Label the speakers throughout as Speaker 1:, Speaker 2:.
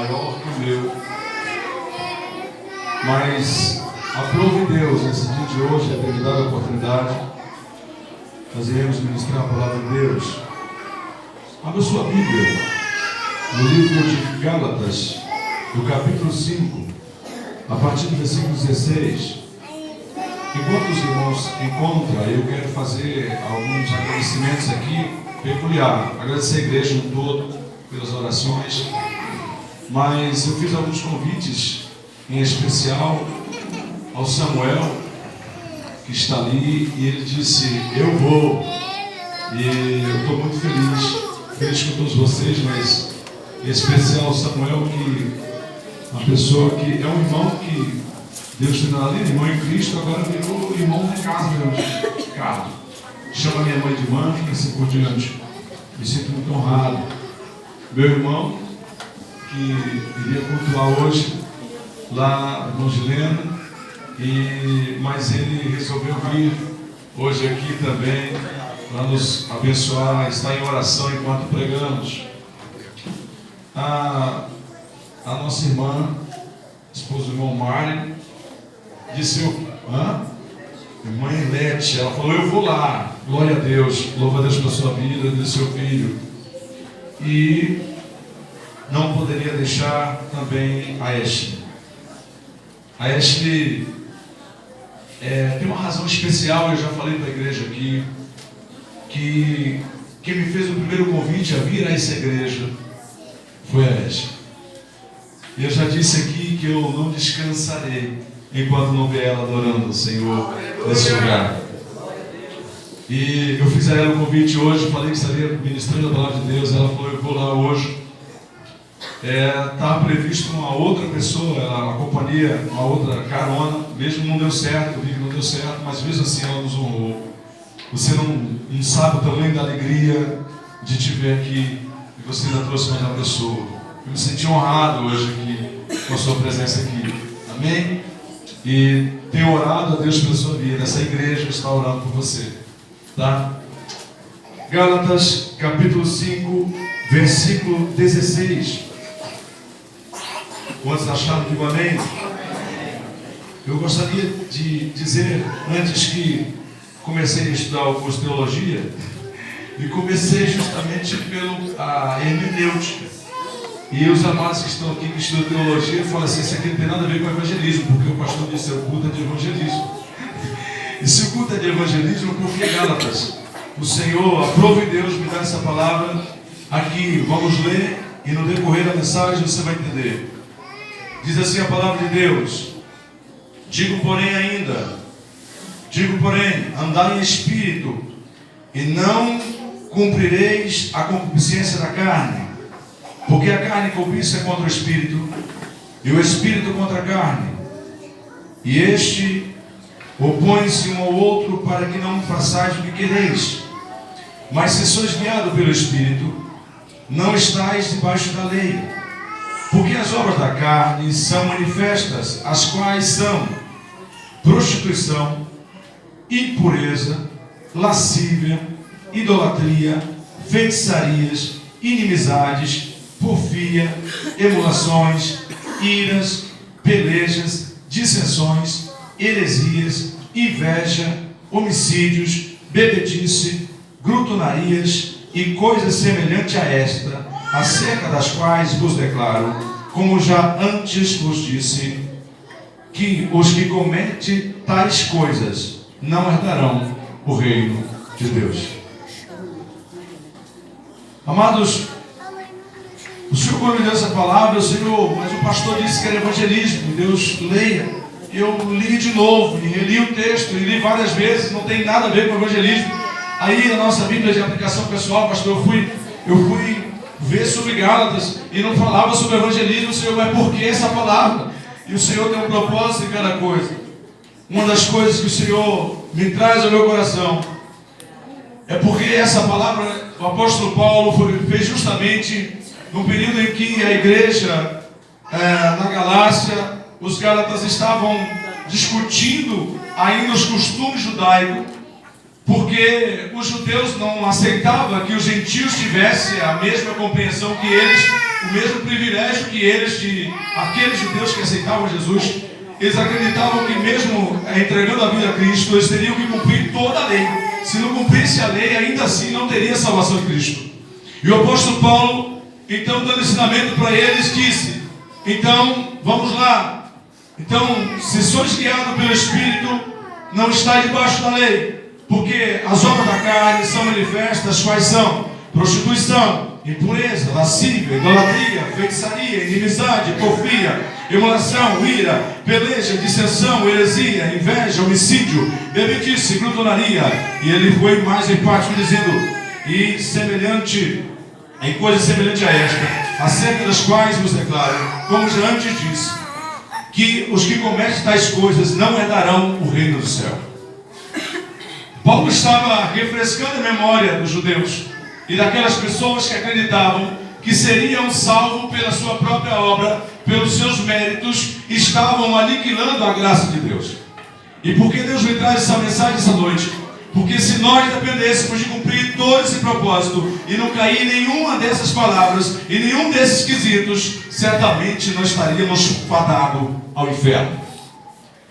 Speaker 1: maior que o meu, mas aprove Deus nesse dia de hoje, ter me dado a oportunidade. Nós iremos ministrar a palavra de Deus. Abra sua Bíblia no livro de Gálatas, no capítulo 5, a partir do versículo 16. Enquanto os irmãos encontram, eu quero fazer alguns agradecimentos aqui peculiar. Agradecer a igreja no todo pelas orações, mas eu fiz alguns convites, em especial ao Samuel, que está ali, e ele disse: eu vou. E eu estou muito feliz com todos vocês, mas em especial ao Samuel, que é uma pessoa que é um irmão que Deus tem ali, irmão em Cristo, agora virou irmão de casa, Ricardo. Chama minha mãe de mãe e assim por diante. Me sinto muito honrado. Meu irmão, que iria cultuar hoje, lá no Gileno, mas ele resolveu vir hoje aqui também, para nos abençoar, estar em oração enquanto pregamos. A nossa irmã, esposa do irmão Mário, disse: irmã Elete, ela falou: eu vou lá. Glória a Deus, louva a Deus pela sua vida, do seu filho. E não poderia deixar também a Ashley. A Ashley tem uma razão especial. Eu já falei para a igreja aqui que quem me fez o primeiro convite a vir a essa igreja foi a Ashley. Eu já disse aqui que eu não descansarei enquanto não ver ela adorando o Senhor nesse lugar. E eu fiz a ela o convite hoje, falei que estaria ministrando a palavra de Deus. Ela falou: eu vou lá hoje. Estava previsto uma outra pessoa, ela acompanharia uma outra carona, mesmo não deu certo, eu vi que não deu certo, mas mesmo assim ela nos honrou. Você não sabe o tamanho da alegria de te ver aqui, e você ainda trouxe mais uma pessoa. Eu me senti honrado hoje aqui, com a sua presença aqui. Amém? E tenho orado a Deus pela sua vida. Essa igreja está orando por você, tá? Gálatas capítulo 5, versículo 16. Quantos acharam que amém? Eu gostaria de dizer, antes que comecei a estudar o curso de teologia, e comecei justamente pela hermenêutica. E os amados que estão aqui, que estudam teologia, falam assim: isso aqui não tem nada a ver com evangelismo, porque o pastor disse: o culto é de evangelismo. E se o culto é de evangelismo, por que Gálatas? O Senhor, aprove Deus me dar essa palavra aqui. Vamos ler, e no decorrer da mensagem você vai entender. Diz assim a palavra de Deus: digo porém, andai em espírito, e não cumprireis a concupiscência da carne. Porque a carne cobiça contra o espírito, e o espírito contra a carne. E este opõe-se um ao outro, para que não façais o que quereis. Mas se sois guiados pelo espírito, não estáis debaixo da lei. Porque as obras da carne são manifestas, as quais são prostituição, impureza, lascívia, idolatria, feitiçarias, inimizades, porfia, emulações, iras, pelejas, dissensões, heresias, inveja, homicídios, bebedice, glutonarias e coisas semelhantes a esta, acerca das quais vos declaro, como já antes vos disse, que os que cometem tais coisas não herdarão o reino de Deus. Amados, o Senhor, quando me deu essa palavra, o Senhor, mas o pastor disse que era evangelismo. Deus, leia. Eu li de novo, e reli o texto, e li várias vezes, não tem nada a ver com evangelismo. Aí na nossa Bíblia de aplicação pessoal, pastor, eu fui ver sobre Gálatas, e não falava sobre evangelismo. O Senhor, mas por que essa palavra? E o Senhor tem um propósito em cada coisa. Uma das coisas que o Senhor me traz ao meu coração é porque essa palavra, o apóstolo Paulo fez justamente no período em que a igreja na Galácia, os Gálatas estavam discutindo ainda os costumes judaicos, porque os judeus não aceitavam que os gentios tivessem a mesma compreensão que eles o mesmo privilégio que aqueles judeus que aceitavam Jesus. Eles acreditavam que mesmo entregando a vida a Cristo, eles teriam que cumprir toda a lei. Se não cumprisse a lei, ainda assim não teria salvação em Cristo. E o apóstolo Paulo, então, dando ensinamento para eles, disse: então, vamos lá. Então, se sois guiados pelo Espírito, não estáis debaixo da lei. Porque as obras da carne são manifestas, quais são? Prostituição, impureza, lascívia, idolatria, feitiçaria, inimizade, porfia, emulação, ira, peleja, dissensão, heresia, inveja, homicídio, bebedice, glutonaria. E ele foi mais enfático dizendo: e semelhante, em coisa semelhante a esta, acerca das quais vos declaro, como já antes disse, que os que cometem tais coisas não herdarão o reino do céu. Paulo estava refrescando a memória dos judeus e daquelas pessoas que acreditavam que seriam salvos pela sua própria obra, pelos seus méritos, estavam aniquilando a graça de Deus. E por que Deus me traz essa mensagem essa noite? Porque se nós dependêssemos de cumprir todo esse propósito e não cair em nenhuma dessas palavras, e nenhum desses quesitos, certamente nós estaríamos fadados ao inferno.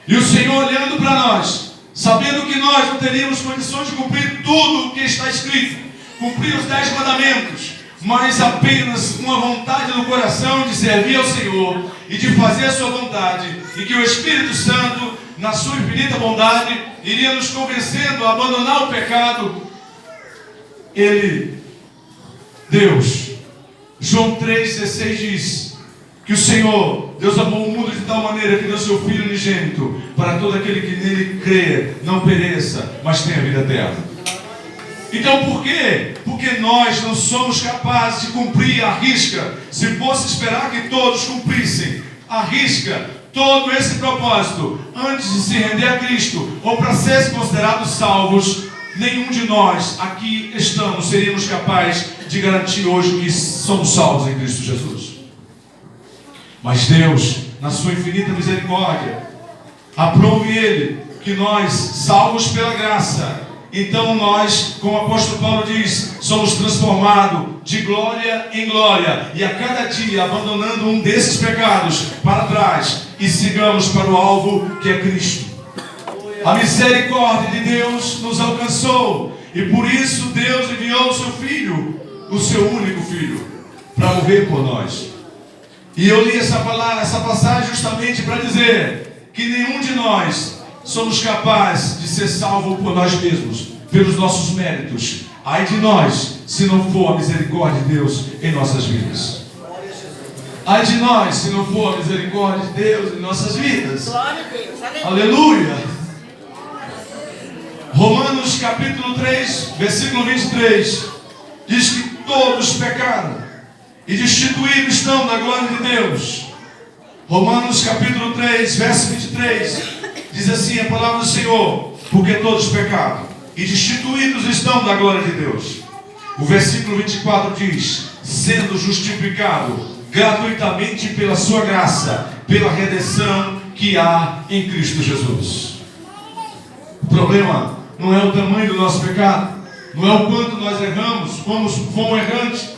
Speaker 1: E o Senhor olhando para nós, sabendo que nós não teríamos condições de cumprir tudo o que está escrito, cumprir os 10 mandamentos, mas apenas uma vontade no coração de servir ao Senhor e de fazer a sua vontade, e que o Espírito Santo, na sua infinita bondade, iria nos convencendo a abandonar o pecado. Deus, João 3,16 diz que o Senhor, Deus amou o mundo de tal maneira que deu seu Filho unigênito, para todo aquele que nele crê, não pereça, mas tenha vida eterna. Então por quê? Porque nós não somos capazes de cumprir à risca. Se fosse esperar que todos cumprissem à risca todo esse propósito antes de se render a Cristo, ou para serem considerados salvos, nenhum de nós aqui seríamos capazes de garantir hoje que somos salvos em Cristo Jesus. Mas Deus, na sua infinita misericórdia, aprove Ele que nós, salvos pela graça, então nós, como o apóstolo Paulo diz, somos transformados de glória em glória, e a cada dia abandonando um desses pecados para trás, e sigamos para o alvo que é Cristo. A misericórdia de Deus nos alcançou, e por isso Deus enviou o seu Filho, o seu único Filho, para morrer por nós. E eu li essa passagem justamente para dizer que nenhum de nós somos capazes de ser salvos por nós mesmos, pelos nossos méritos. Ai de nós, se não for a misericórdia de Deus em nossas vidas. Ai de nós, se não for a misericórdia de Deus em nossas vidas.
Speaker 2: Glória a Deus.
Speaker 1: Aleluia. Romanos capítulo 3, versículo 23, diz que todos pecaram e destituídos estão da glória de Deus. Romanos capítulo 3, verso 23, diz assim a palavra do Senhor: porque todos pecaram e destituídos estão da glória de Deus. O versículo 24 diz: sendo justificado gratuitamente pela sua graça, pela redenção que há em Cristo Jesus. O problema não é o tamanho do nosso pecado, não é o quanto nós erramos, como fomos errantes,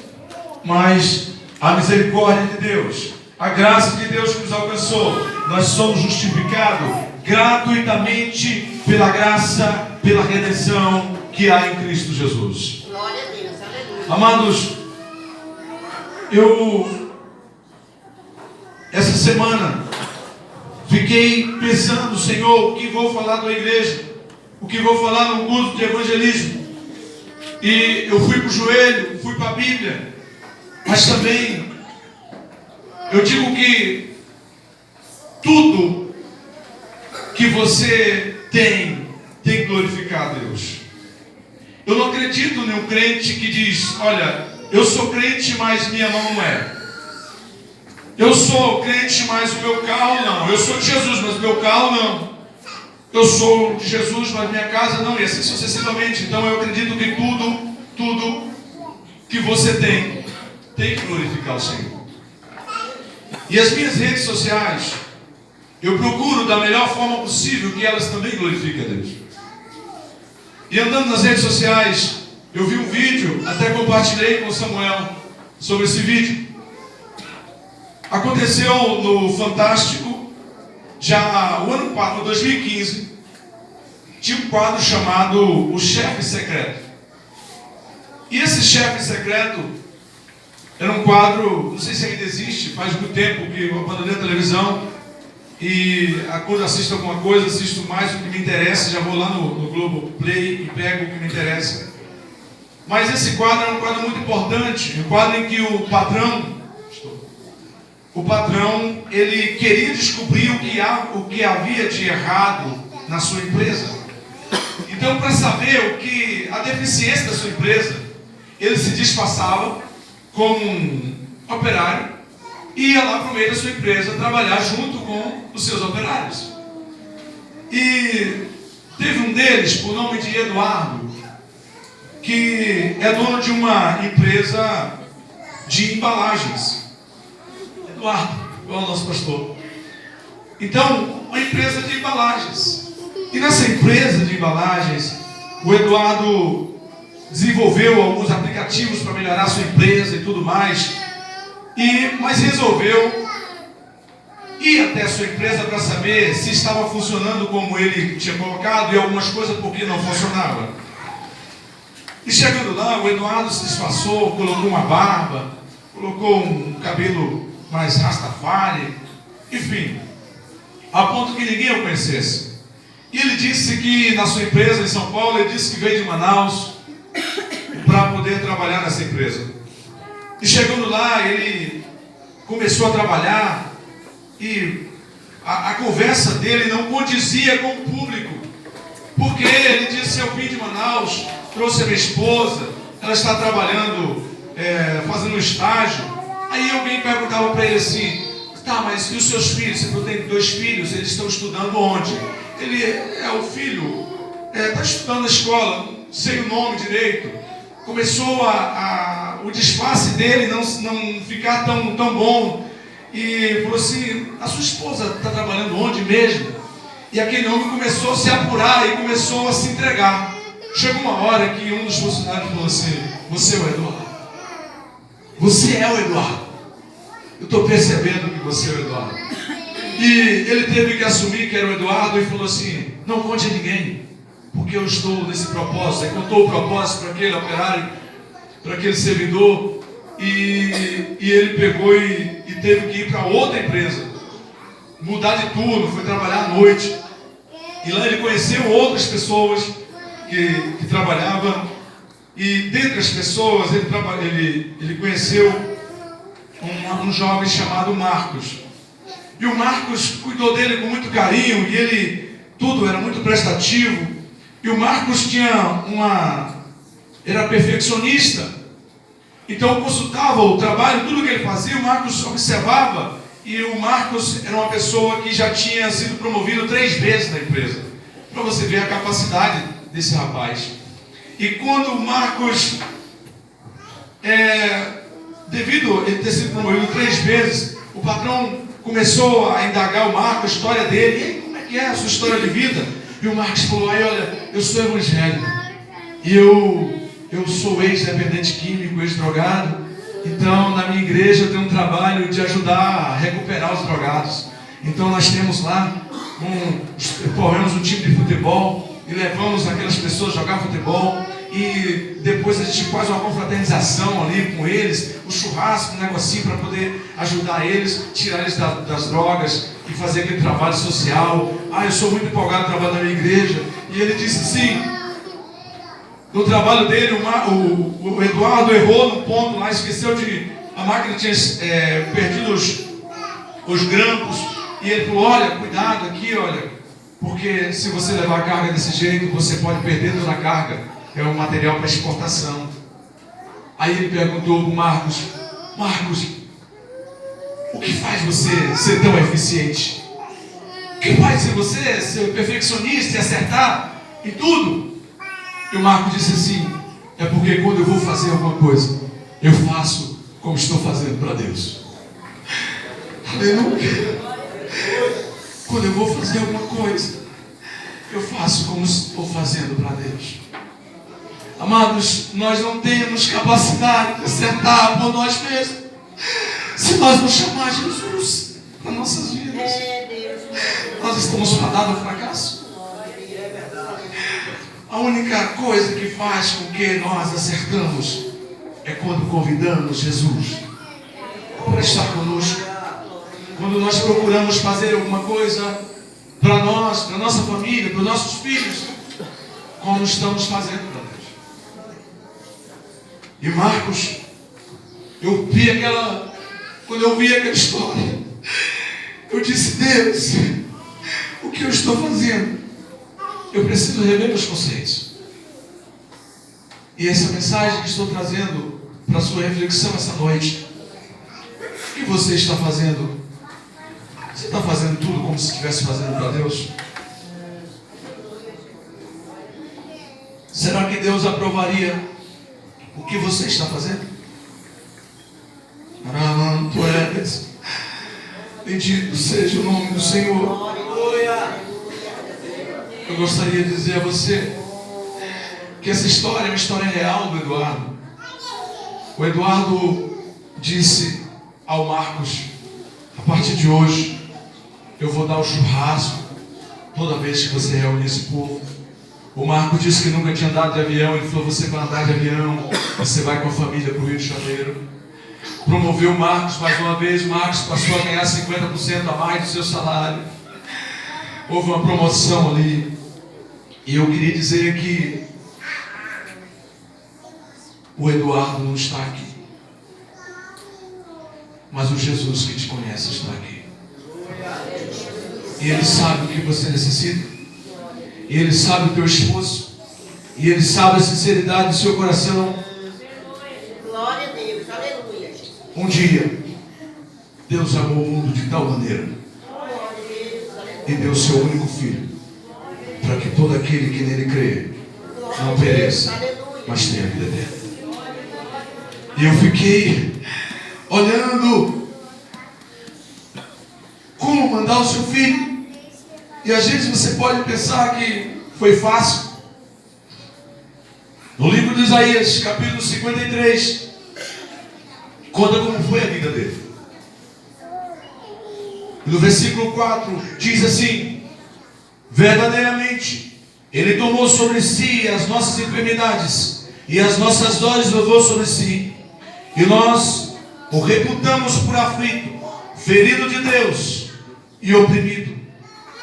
Speaker 1: mas a misericórdia de Deus, a graça de Deus que nos alcançou. Nós somos justificados gratuitamente pela graça, pela redenção que há em Cristo Jesus.
Speaker 2: Glória a Deus, aleluia.
Speaker 1: Amados, essa semana fiquei pensando: Senhor, o que vou falar da igreja? O que vou falar no culto de evangelismo? E eu fui para o joelho, fui para a Bíblia, mas também eu digo que tudo que você tem que glorificar a Deus. Eu não acredito em um crente que diz: olha, eu sou crente, mas minha mão não é. Eu sou crente, mas o meu carro não. Eu sou de Jesus, mas o meu carro não. Eu sou de Jesus, mas minha casa não. E assim sucessivamente. Então eu acredito que tudo que você tem que glorificar o Senhor. E as minhas redes sociais, eu procuro da melhor forma possível que elas também glorifiquem a Deus. E andando nas redes sociais, eu vi um vídeo, até compartilhei com o Samuel sobre esse vídeo. Aconteceu no Fantástico, já o ano passado, 2015, tinha um quadro chamado O Chefe Secreto. E esse chefe secreto era um quadro, não sei se ainda existe, faz muito tempo que eu abandonei a televisão. E quando assisto alguma coisa, assisto mais o que me interessa, já vou lá no Globo Play e pego o que me interessa. Mas esse quadro é um quadro muito importante, um quadro em que o patrão, ele queria descobrir o que havia de errado na sua empresa. Então, para saber a deficiência da sua empresa, ele se disfarçava como um operário e ia lá para o meio da sua empresa trabalhar junto com os seus operários. E teve um deles, por nome de Eduardo, que é dono de uma empresa de embalagens. Eduardo, igual o nosso pastor. Então, uma empresa de embalagens. E nessa empresa de embalagens, o Eduardo desenvolveu alguns aplicativos para melhorar a sua empresa e tudo mais. Mas resolveu ir até a sua empresa para saber se estava funcionando como ele tinha colocado e algumas coisas porque não funcionava. E chegando lá, o Eduardo se disfarçou, colocou uma barba, colocou um cabelo mais rastafari, enfim, a ponto que ninguém o conhecesse. E ele disse que na sua empresa em São Paulo, ele disse que veio de Manaus para poder trabalhar nessa empresa. E chegando lá, ele começou a trabalhar e a conversa dele não condizia com o público. Porque ele disse: eu vim de Manaus, trouxe a minha esposa, ela está trabalhando, fazendo um estágio. Aí alguém perguntava para ele assim: tá, mas e os seus filhos? Você falou, tem 2 filhos, eles estão estudando onde? Ele o filho está estudando na escola, não sei o nome direito. Começou o disfarce dele não ficar tão bom. E falou assim: a sua esposa está trabalhando onde mesmo? E aquele homem começou a se apurar e começou a se entregar. Chegou uma hora que um dos funcionários falou assim: você é o Eduardo? Você é o Eduardo? Eu estou percebendo que você é o Eduardo. E ele teve que assumir que era o Eduardo e falou assim: não conte a ninguém, porque eu estou nesse propósito. Aí contou o propósito para aquele operário, para aquele servidor. E ele pegou e teve que ir para outra empresa, mudar de turno, foi trabalhar à noite. E lá ele conheceu outras pessoas que trabalhavam. E dentre as pessoas ele conheceu um jovem chamado Marcos. E o Marcos cuidou dele com muito carinho, e ele tudo era muito prestativo. E o Marcos era perfeccionista. Então consultava o trabalho, tudo que ele fazia, o Marcos observava. E o Marcos era uma pessoa que já tinha sido promovido 3 vezes na empresa. Para você ver a capacidade desse rapaz. E quando o Marcos, devido a ele ter sido promovido 3 vezes, o patrão começou a indagar o Marcos, a história dele. E aí, como é que é a sua história de vida? E o Marcos falou: olha, eu sou evangélico. E eu sou ex-dependente químico, ex-drogado. Então, na minha igreja, eu tenho um trabalho de ajudar a recuperar os drogados. Então, nós temos lá, formamos um time de futebol e levamos aquelas pessoas a jogar futebol. E depois a gente faz uma confraternização ali com eles, um churrasco, um negocinho para poder ajudar eles, tirar eles das drogas e fazer aquele trabalho social. Eu sou muito empolgado no trabalho da minha igreja. E ele disse assim: no trabalho dele, o Eduardo errou no ponto lá, esqueceu a máquina tinha perdido os grampos. E ele falou: olha, cuidado aqui, olha, porque se você levar a carga desse jeito, você pode perder toda a carga. É um material para exportação. Aí ele perguntou para o Marcos: Marcos, o que faz você ser tão eficiente? O que faz você ser perfeccionista e acertar em tudo? E o Marcos disse assim: é porque quando eu vou fazer alguma coisa, eu faço como estou fazendo para Deus. Aleluia. Quando eu vou fazer alguma coisa, eu faço como estou fazendo para Deus. Amados, nós não temos capacidade de acertar por nós mesmos. Se nós não chamar Jesus nas nossas vidas, nós estamos fadados ao fracasso. A única coisa que faz com que nós acertamos é quando convidamos Jesus para estar conosco. Quando nós procuramos fazer alguma coisa para nós, para a nossa família, para os nossos filhos, como estamos fazendo para Deus. E Marcos, quando eu vi aquela história, eu disse: Deus, o que eu estou fazendo? Eu preciso rever meus conceitos. E essa mensagem que estou trazendo para a sua reflexão essa noite: o que você está fazendo? Você está fazendo tudo como se estivesse fazendo para Deus? Será que Deus aprovaria o que você está fazendo? Bendito seja o nome do Senhor. Eu gostaria de dizer a você que essa história é uma história real do Eduardo. O Eduardo disse ao Marcos: a partir de hoje eu vou dar o churrasco toda vez que você reúne esse povo. O Marcos disse que nunca tinha andado de avião. Ele falou: você vai andar de avião, você vai com a família para o Rio de Janeiro. Promoveu o Marcos mais uma vez. Marcos passou a ganhar 50% a mais do seu salário. Houve uma promoção ali. E eu queria dizer que o Eduardo não está aqui, mas o Jesus que te conhece está aqui. E Ele sabe o que você necessita. E Ele sabe o teu esforço. E Ele sabe a sinceridade do seu coração.
Speaker 2: Glória a Deus, aleluia.
Speaker 1: Um dia, Deus amou o mundo de tal maneira e deu o seu único Filho, para que todo aquele que nele crê não pereça, mas tenha vida eterna. E eu fiquei olhando como mandar o seu filho. E às vezes você pode pensar que foi fácil. No livro de Isaías, capítulo 53, conta como foi a vida dele. E no versículo 4 diz assim: verdadeiramente Ele tomou sobre si as nossas enfermidades e as nossas dores levou sobre si, e nós o reputamos por aflito, ferido de Deus e oprimido.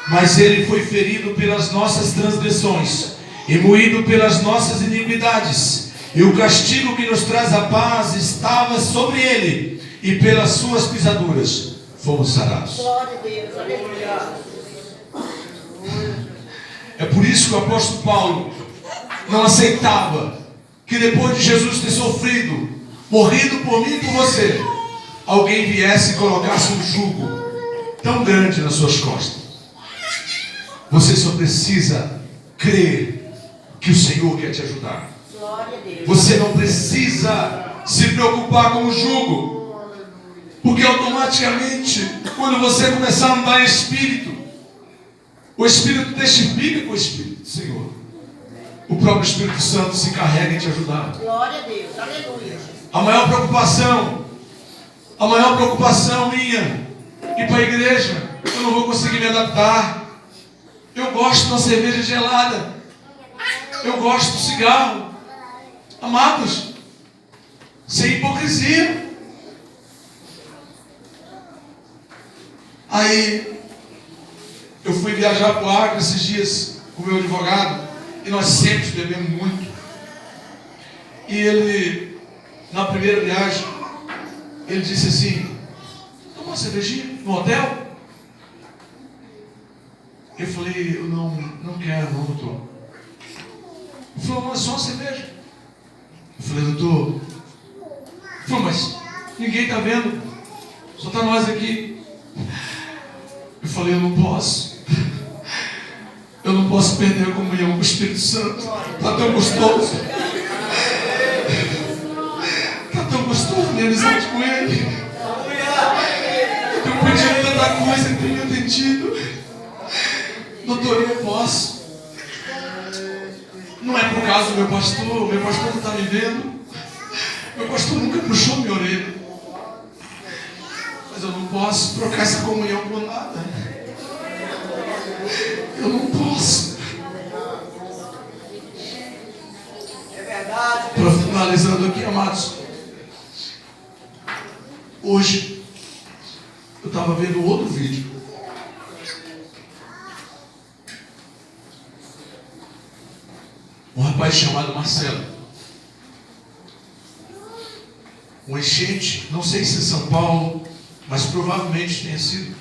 Speaker 1: Mas Ele foi ferido pelas nossas transgressões e moído pelas nossas iniquidades, e o castigo que nos traz a paz estava sobre Ele, e pelas suas pisaduras fomos sarados.
Speaker 2: Glória a Deus, aleluia.
Speaker 1: É por isso que o apóstolo Paulo não aceitava que depois de Jesus ter sofrido, morrido por mim e por você, alguém viesse e colocasse um jugo tão grande nas suas costas. Você só precisa crer que o Senhor quer te ajudar.
Speaker 2: Glória a Deus.
Speaker 1: Você não precisa se preocupar com o jugo, porque automaticamente, quando você começar a andar em espírito, o Espírito testifica com o Espírito do Senhor. O próprio Espírito Santo se encarrega em te ajudar.
Speaker 2: Glória a Deus, aleluia.
Speaker 1: A maior preocupação minha, ir para a igreja, eu não vou conseguir me adaptar. Eu gosto de uma cerveja gelada. Eu gosto do cigarro. Amados, sem hipocrisia. Aí, eu fui viajar para o Acre esses dias com o meu advogado, e nós sempre bebemos muito. E ele, na primeira viagem, ele disse assim: toma uma cervejinha no hotel? Eu falei: eu não quero não, doutor. Ele falou: não, é só uma cerveja. Eu falei: doutor. Ele falou: mas ninguém está vendo, só está nós aqui. Eu falei: eu não posso. Eu não posso perder a comunhão com o Espírito Santo. Está tão gostoso. Está tão gostoso minha amizade com Ele. Eu tenho pedido tanta coisa que tenho entendido. Doutor, eu não posso. Não é por causa do meu pastor não está me vendo. Meu pastor nunca puxou minha orelha. Mas eu não posso trocar essa comunhão por nada. Eu não posso.
Speaker 2: É verdade.
Speaker 1: Para finalizando aqui, amados. Hoje, eu estava vendo outro vídeo. Um rapaz chamado Marcelo. Um enchente, não sei se é São Paulo, mas provavelmente tenha sido.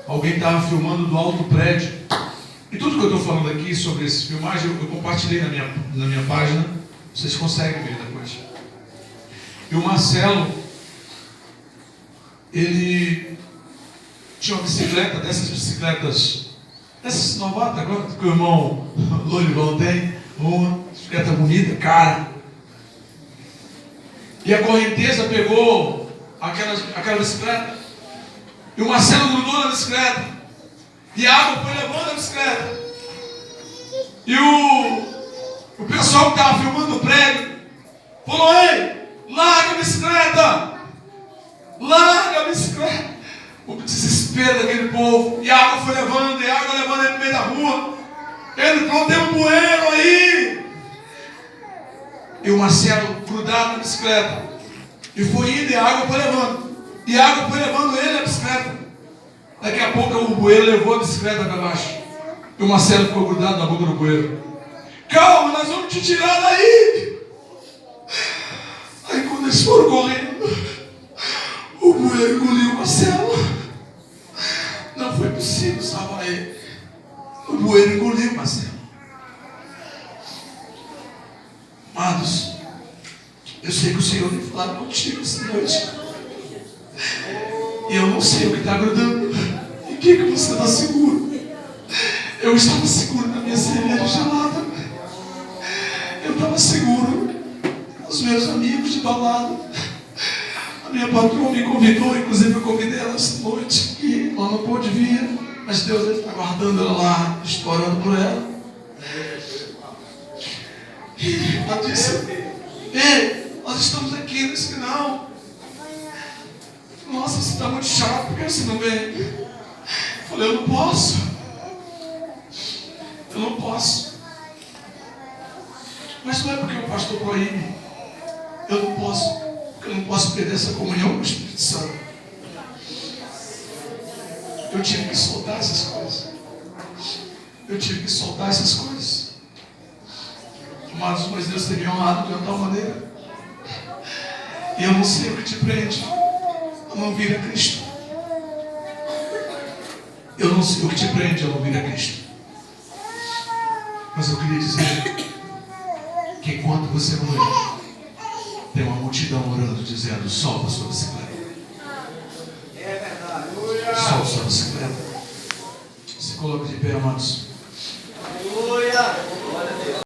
Speaker 1: Alguém estava filmando do alto prédio. E tudo que eu estou falando aqui sobre essa filmagem, eu compartilhei na minha página. Vocês conseguem ver depois. E o Marcelo, ele tinha uma bicicleta, dessas novatas agora, que o irmão Lorivão tem, uma bicicleta bonita, cara. E a correnteza pegou aquela bicicleta. E o Marcelo grudou na bicicleta. E a água foi levando a bicicleta. E o pessoal que estava filmando o prédio falou: ei, larga a bicicleta! Larga a bicicleta! O desespero daquele povo. E a água foi levando, e a água levando ele no meio da rua. Ele falou: tem um bueiro aí. E o Marcelo grudado na bicicleta. E foi indo, e a água foi levando. E a água foi levando ele na bicicleta. Daqui a pouco o bueiro levou a bicicleta para baixo. E o Marcelo ficou grudado na boca do bueiro. Calma, nós vamos te tirar daí. Aí quando eles foram correndo, o bueiro engoliu o Marcelo. Não foi possível salvar ele. O bueiro engoliu o Marcelo. Amados, eu sei que o Senhor vai falar contigo essa noite. E eu não sei o que está grudando. E o que você está seguro? Eu estava seguro na minha cerveja gelada. Eu estava seguro nos meus amigos de balada. A minha patroa me convidou, inclusive eu convidei ela essa noite. E ela não pôde vir. Mas Deus está guardando ela lá, estourando por ela. E ela disse: ei, nós estamos aqui. Eu disse: não. Nossa, você está muito chato, por que você não vem? Eu falei: eu não posso. Eu não posso. Mas não é porque o pastor proíbe. Eu não posso. Porque eu não posso perder essa comunhão com o Espírito Santo. Eu tive que soltar essas coisas. Eu tive que soltar essas coisas. Amados, mas Deus tem me honrado de uma tal maneira. E eu não sei o que te prende a não vir a Cristo. Eu não sei o que te prende a não vir a Cristo. Mas eu queria dizer que enquanto você não vem, tem uma multidão orando, dizendo: solta a sua bicicleta.
Speaker 2: É verdade.
Speaker 1: Solta a sua bicicleta. Se coloque de pé, amados.